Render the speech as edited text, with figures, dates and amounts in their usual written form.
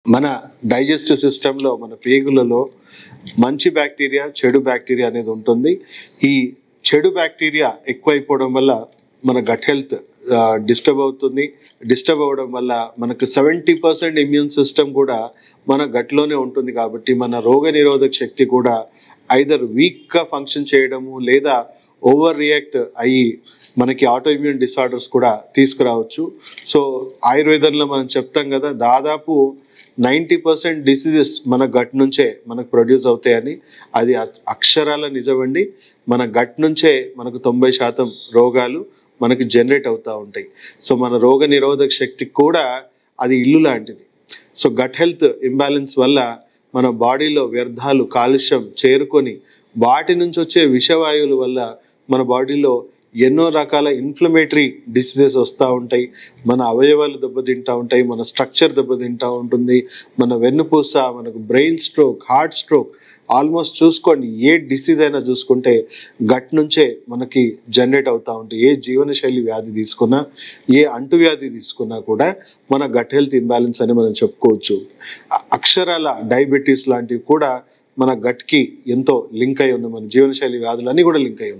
మన డైజెస్టివ్ సిస్టంలో మన పేగులలో మంచి బ్యాక్టీరియా చెడు బ్యాక్టీరియా అనేది ఉంటుంది. ఈ చెడు బ్యాక్టీరియా ఎక్కువైపోవడం వల్ల మన గట్ హెల్త్ డిస్టర్బ్ అవుతుంది. డిస్టర్బ్ అవ్వడం వల్ల మనకు 70% ఇమ్యూన్ సిస్టమ్ కూడా మన గట్లోనే ఉంటుంది. కాబట్టి మన రోగ నిరోధక శక్తి కూడా ఐదర్ వీక్గా ఫంక్షన్ చేయడము లేదా ఓవర్ రియాక్ట్ అయ్యి మనకి ఆటో ఇమ్యూన్ డిసార్డర్స్ కూడా తీసుకురావచ్చు. సో ఆయుర్వేదంలో మనం చెప్తాం కదా, దాదాపు 90% డిసీజెస్ మన గట్ నుంచే మనకు ప్రొడ్యూస్ అవుతాయని. అది అక్షరాల నిజమండి. మన గట్ నుంచే మనకు 90% రోగాలు మనకి జనరేట్ అవుతూ ఉంటాయి. సో మన రోగ నిరోధక శక్తికి కూడా అది ఇల్లు లాంటిది. సో గట్ హెల్త్ ఇంబ్యాలెన్స్ వల్ల మన బాడీలో వ్యర్థాలు కాలుష్యం చేరుకొని వాటి నుంచి వచ్చే విషవాయువుల వల్ల మన బాడీలో ఎన్నో రకాల ఇన్ఫ్లమేటరీ డిసీజెస్ వస్తూ ఉంటాయి. మన అవయవాలు దెబ్బతింటూ ఉంటాయి, మన స్ట్రక్చర్ దెబ్బతింటూ ఉంటుంది, మన వెన్నుపూస, మనకు brain stroke, heart stroke, almost చూసుకోండి ఏ డిసీజ్ అయినా చూసుకుంటే గట్ నుంచే మనకి జనరేట్ అవుతూ ఉంటాయి. ఏ జీవనశైలి వ్యాధి తీసుకున్నా, ఏ అంటువ్యాధి తీసుకున్నా కూడా మన గట్ హెల్త్ ఇంబ్యాలెన్స్ అని మనం చెప్పుకోవచ్చు. అక్షరాల డయాబెటీస్ లాంటివి కూడా మన గట్కి ఎంతో లింక్ అయి ఉన్నాయి. మన జీవనశైలి వ్యాధులన్నీ కూడా లింక్ అయి ఉన్నాయి.